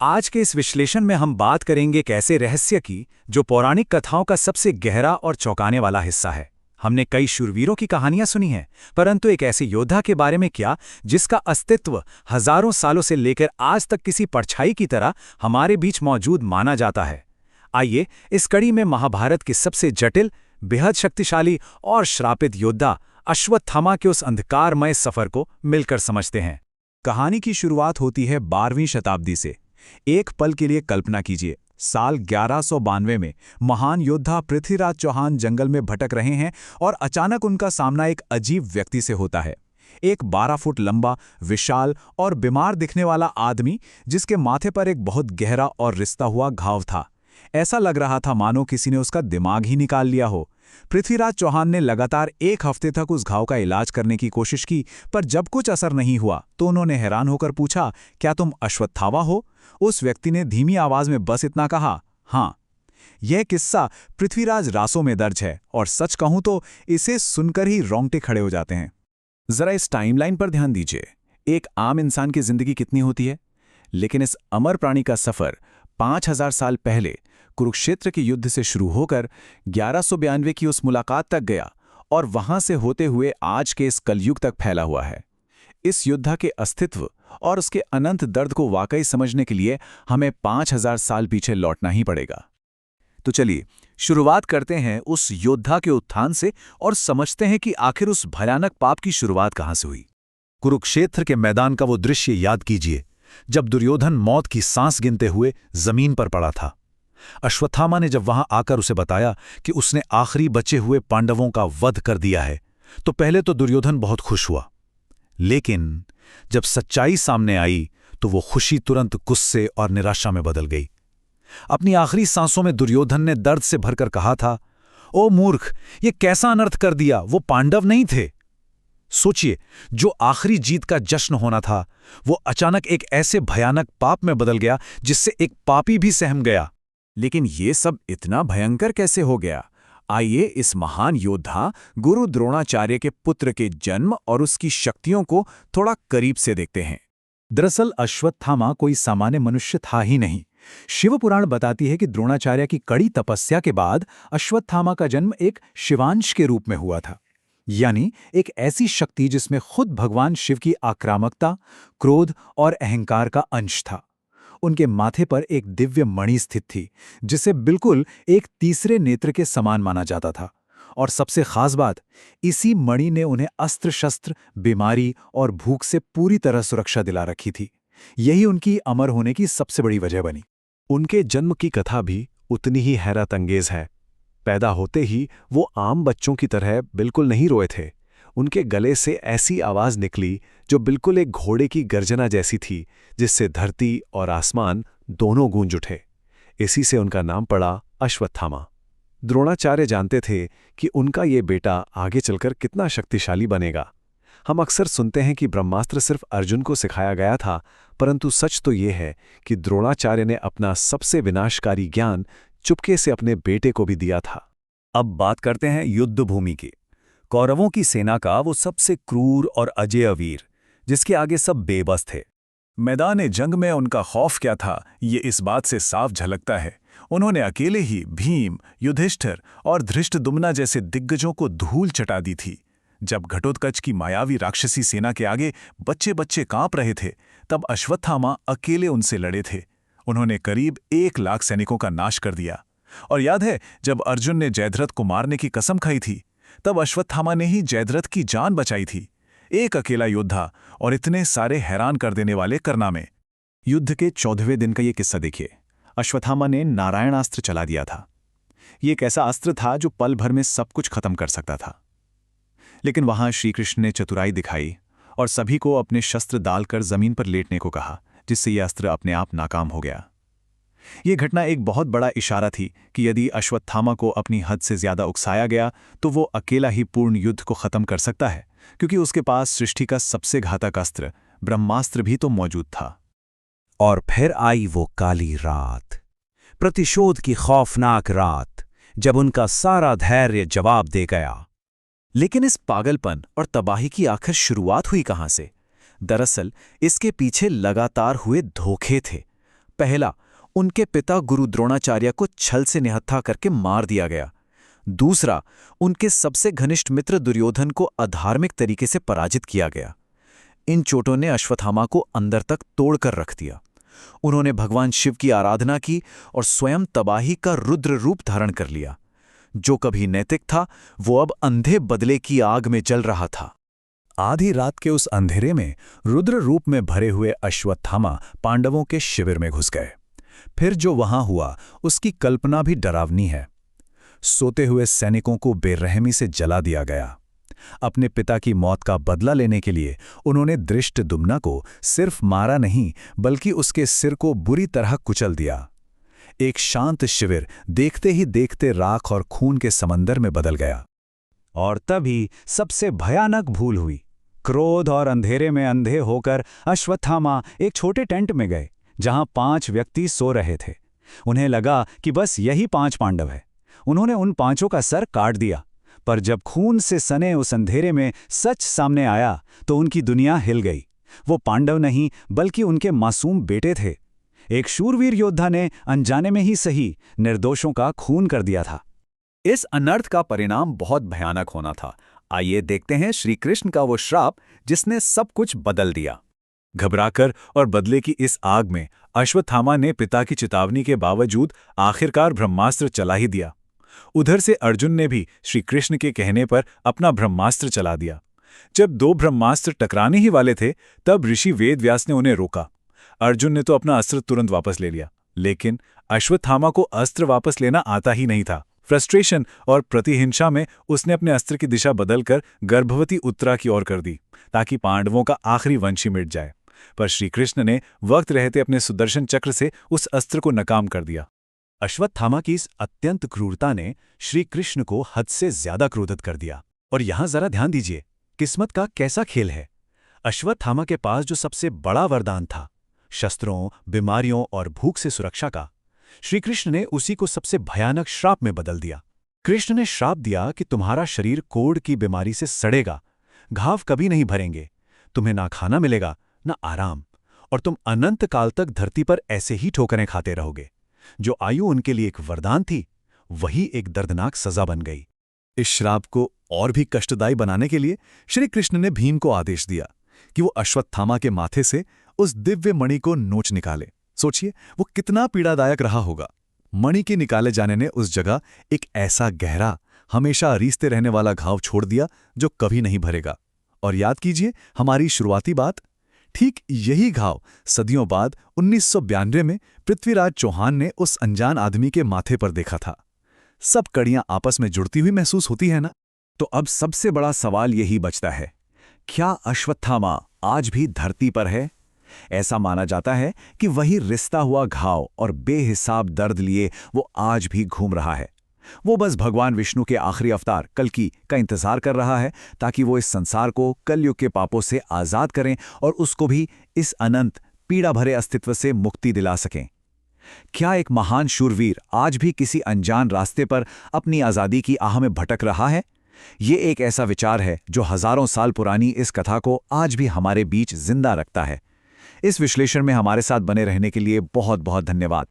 आज के इस विश्लेषण में हम बात करेंगे एक ऐसे रहस्य की जो पौराणिक कथाओं का सबसे गहरा और चौंकाने वाला हिस्सा है। हमने कई शूरवीरों की कहानियां सुनी हैं, परंतु एक ऐसे योद्धा के बारे में क्या जिसका अस्तित्व हजारों सालों से लेकर आज तक किसी परछाई की तरह हमारे बीच मौजूद माना जाता है। आइए इस कड़ी में महाभारत के सबसे जटिल, बेहद शक्तिशाली और श्रापित योद्धा अश्वत्थामा के उस अंधकारमय सफर को मिलकर समझते हैं। कहानी की शुरुआत होती है 12वीं शताब्दी से। एक पल के लिए कल्पना कीजिए, साल 1192 में महान योद्धा पृथ्वीराज चौहान जंगल में भटक रहे हैं और अचानक उनका सामना एक अजीब व्यक्ति से होता है। एक 12 फुट लंबा, विशाल और बीमार दिखने वाला आदमी जिसके माथे पर एक बहुत गहरा और रिश्ता हुआ घाव था। ऐसा लग रहा था मानो किसी ने उसका दिमाग ही निकाल लिया हो। पृथ्वीराज चौहान ने लगातार 1 हफ्ते तक उस घाव का इलाज करने की कोशिश की, पर जब कुछ असर नहीं हुआ तो उन्होंने हैरान होकर पूछा, क्या तुम अश्वत्थामा हो? उस व्यक्ति ने धीमी आवाज में बस इतना कहा, हाँ। यह किस्सा पृथ्वीराज रासों में दर्ज है और सच कहूं तो इसे सुनकर ही रोंगटे खड़े हो जाते हैं। जरा इस टाइमलाइन पर ध्यान दीजिए। एक आम इंसान की जिंदगी कितनी होती है, लेकिन इस अमर प्राणी का सफर 5000 साल पहले कुरुक्षेत्र के युद्ध से शुरू होकर 1192 की उस मुलाकात तक गया और वहां से होते हुए आज के इस कलयुग तक फैला हुआ है। इस योद्धा के अस्तित्व और उसके अनंत दर्द को वाकई समझने के लिए हमें 5000 साल पीछे लौटना ही पड़ेगा। तो चलिए शुरुआत करते हैं उस योद्धा के उत्थान से और समझते हैं कि आखिर उस भयानक पाप की शुरुआत कहां से हुई। कुरुक्षेत्र के मैदान का वो दृश्य याद कीजिए जब दुर्योधन मौत की सांस गिनते हुए जमीन पर पड़ा था। अश्वत्थामा ने जब वहां आकर उसे बताया कि उसने आखिरी बचे हुए पांडवों का वध कर दिया है, तो पहले तो दुर्योधन बहुत खुश हुआ, लेकिन जब सच्चाई सामने आई तो वो खुशी तुरंत गुस्से और निराशा में बदल गई। अपनी आखिरी सांसों में दुर्योधन ने दर्द से भरकर कहा था, ओ मूर्ख, ये कैसा अनर्थ कर दिया, वो पांडव नहीं थे। सोचिए, जो आखिरी जीत का जश्न होना था वो अचानक एक ऐसे भयानक पाप में बदल गया जिससे एक पापी भी सहम गया। लेकिन ये सब इतना भयंकर कैसे हो गया? आइए इस महान योद्धा गुरु द्रोणाचार्य के पुत्र के जन्म और उसकी शक्तियों को थोड़ा करीब से देखते हैं। दरअसल अश्वत्थामा कोई सामान्य मनुष्य था ही नहीं। शिवपुराण बताती है कि द्रोणाचार्य की कड़ी तपस्या के बाद अश्वत्थामा का जन्म एक शिवांश के रूप में हुआ था, यानी एक ऐसी शक्ति जिसमें खुद भगवान शिव की आक्रामकता, क्रोध और अहंकार का अंश था। उनके माथे पर एक दिव्य मणि स्थित थी जिसे बिल्कुल एक तीसरे नेत्र के समान माना जाता था। और सबसे खास बात, इसी मणि ने उन्हें अस्त्र शस्त्र, बीमारी और भूख से पूरी तरह सुरक्षा दिला रखी थी। यही उनकी अमर होने की सबसे बड़ी वजह बनी। उनके जन्म की कथा भी उतनी ही हैरत अंगेज है। पैदा होते ही वो आम बच्चों की तरह बिल्कुल नहीं रोए थे। उनके गले से ऐसी आवाज निकली जो बिल्कुल एक घोड़े की गर्जना जैसी थी, जिससे धरती और आसमान दोनों गूंज उठे। इसी से उनका नाम पड़ा अश्वत्थामा। द्रोणाचार्य जानते थे कि उनका ये बेटा आगे चलकर कितना शक्तिशाली बनेगा। हम अक्सर सुनते हैं कि ब्रह्मास्त्र सिर्फ अर्जुन को सिखाया गया था, परंतु सच तो ये है कि द्रोणाचार्य ने अपना सबसे विनाशकारी ज्ञान चुपके से अपने बेटे को भी दिया था। अब बात करते हैं युद्ध भूमि की। कौरवों की सेना का वो सबसे क्रूर और अजेय वीर, जिसके आगे सब बेबस थे। मैदान जंग में उनका खौफ क्या था, ये इस बात से साफ झलकता है। उन्होंने अकेले ही भीम, युधिष्ठिर और धृष्टद्युम्न जैसे दिग्गजों को धूल चटा दी थी। जब घटोत्कच की मायावी राक्षसी सेना के आगे बच्चे बच्चे कांप रहे थे, तब अश्वत्थामा अकेले उनसे लड़े थे। उन्होंने करीब 1 लाख सैनिकों का नाश कर दिया। और याद है, जब अर्जुन ने जयद्रथ को मारने की कसम खाई थी, तब अश्वत्थामा ने ही जयद्रथ की जान बचाई थी। एक अकेला योद्धा और इतने सारे हैरान कर देने वाले कारनामे। युद्ध के 14वें दिन का ये किस्सा देखिए। अश्वत्थामा ने नारायणास्त्र चला दिया था। ये एक ऐसा अस्त्र था जो पल भर में सब कुछ खत्म कर सकता था। लेकिन वहां श्रीकृष्ण ने चतुराई दिखाई और सभी को अपने शस्त्र डालकर जमीन पर लेटने को कहा, जिससे यह अस्त्र अपने आप नाकाम हो गया। यह घटना एक बहुत बड़ा इशारा थी कि यदि अश्वत्थामा को अपनी हद से ज्यादा उकसाया गया तो वो अकेला ही पूर्ण युद्ध को खत्म कर सकता है, क्योंकि उसके पास सृष्टि का सबसे घातक अस्त्र ब्रह्मास्त्र भी तो मौजूद था। और फिर आई वो काली रात, प्रतिशोध की खौफनाक रात, जब उनका सारा धैर्य जवाब दे गया। लेकिन इस पागलपन और तबाही की आखिर शुरुआत हुई कहां से? दरअसल इसके पीछे लगातार हुए धोखे थे। पहला, उनके पिता गुरु द्रोणाचार्य को छल से निहत्था करके मार दिया गया। दूसरा, उनके सबसे घनिष्ठ मित्र दुर्योधन को अधार्मिक तरीके से पराजित किया गया। इन चोटों ने अश्वत्थामा को अंदर तक तोड़कर रख दिया। उन्होंने भगवान शिव की आराधना की और स्वयं तबाही का रुद्र रूप धारण कर लिया। जो कभी नैतिक था, वो अब अंधे बदले की आग में जल रहा था। आधी रात के उस अंधेरे में रुद्र रूप में भरे हुए अश्वत्थामा पांडवों के शिविर में घुस गए। फिर जो वहां हुआ उसकी कल्पना भी डरावनी है। सोते हुए सैनिकों को बेरहमी से जला दिया गया। अपने पिता की मौत का बदला लेने के लिए उन्होंने धृष्टद्युम्न को सिर्फ मारा नहीं, बल्कि उसके सिर को बुरी तरह कुचल दिया। एक शांत शिविर देखते ही देखते राख और खून के समंदर में बदल गया। और तभी सबसे भयानक भूल हुई। क्रोध और अंधेरे में अंधे होकर अश्वत्थामा एक छोटे टेंट में गए, जहां 5 व्यक्ति सो रहे थे। उन्हें लगा कि बस यही 5 पांडव है। उन्होंने उन 5 का सर काट दिया, पर जब खून से सने उस अंधेरे में सच सामने आया तो उनकी दुनिया हिल गई। वो पांडव नहीं, बल्कि उनके मासूम बेटे थे। एक शूरवीर योद्धा ने अनजाने में ही सही निर्दोषों का खून कर दिया था। इस अनर्थ का परिणाम बहुत भयानक होना था। आइए देखते हैं श्री कृष्ण का वो श्राप जिसने सब कुछ बदल दिया। घबराकर और बदले की इस आग में अश्वत्थामा ने पिता की चेतावनी के बावजूद आखिरकार ब्रह्मास्त्र चला ही दिया। उधर से अर्जुन ने भी श्री कृष्ण के कहने पर अपना ब्रह्मास्त्र चला दिया। जब 2 ब्रह्मास्त्र टकराने ही वाले थे, तब ऋषि वेदव्यास ने उन्हें रोका। अर्जुन ने तो अपना अस्त्र तुरंत वापस ले लिया, लेकिन अश्वत्थामा को अस्त्र वापस लेना आता ही नहीं था। फ्रस्ट्रेशन और प्रतिहिंसा में उसने अपने अस्त्र की दिशा बदलकर गर्भवती उत्तरा की ओर कर दी, ताकि पांडवों का आखिरी वंशी मिट जाए। पर श्रीकृष्ण ने वक्त रहते अपने सुदर्शन चक्र से उस अस्त्र को नाकाम कर दिया। अश्वत्थामा की इस अत्यंत क्रूरता ने श्री कृष्ण को हद से ज्यादा क्रोधित कर दिया। और यहां जरा ध्यान दीजिए, किस्मत का कैसा खेल है। अश्वत्थामा के पास जो सबसे बड़ा वरदान था, शस्त्रों, बीमारियों और भूख से सुरक्षा का, श्रीकृष्ण ने उसी को सबसे भयानक श्राप में बदल दिया। कृष्ण ने श्राप दिया कि तुम्हारा शरीर कोढ़ की बीमारी से सड़ेगा, घाव कभी नहीं भरेंगे, तुम्हें ना खाना मिलेगा ना आराम, और तुम अनंत काल तक धरती पर ऐसे ही ठोकरें खाते रहोगे। जो आयु उनके लिए एक वरदान थी, वही एक दर्दनाक सजा बन गई। इस श्राप को और भी कष्टदायी बनाने के लिए श्री कृष्ण ने भीम को आदेश दिया कि वो अश्वत्थामा के माथे से उस दिव्य मणि को नोच निकाले। सोचिए वो कितना पीड़ादायक रहा होगा। मणि के निकाले जाने ने उस जगह एक ऐसा गहरा, हमेशा रीसते रहने वाला घाव छोड़ दिया जो कभी नहीं भरेगा। और याद कीजिए हमारी शुरुआती बात, ठीक यही घाव सदियों बाद 1992 में पृथ्वीराज चौहान ने उस अनजान आदमी के माथे पर देखा था। सब कड़ियां आपस में जुड़ती हुई महसूस होती है ना? तो अब सबसे बड़ा सवाल यही बचता है, क्या अश्वत्थामा आज भी धरती पर है? ऐसा माना जाता है कि वही रिश्ता हुआ घाव और बेहिसाब दर्द लिए वो आज भी घूम रहा है। वो बस भगवान विष्णु के आखिरी अवतार कल्कि का इंतजार कर रहा है, ताकि वो इस संसार को कलयुग के पापों से आजाद करें और उसको भी इस अनंत पीड़ा भरे अस्तित्व से मुक्ति दिला सकें। क्या एक महान शूरवीर आज भी किसी अनजान रास्ते पर अपनी आज़ादी की आह में भटक रहा है? ये एक ऐसा विचार है जो हजारों साल पुरानी इस कथा को आज भी हमारे बीच जिंदा रखता है। इस विश्लेषण में हमारे साथ बने रहने के लिए बहुत बहुत धन्यवाद।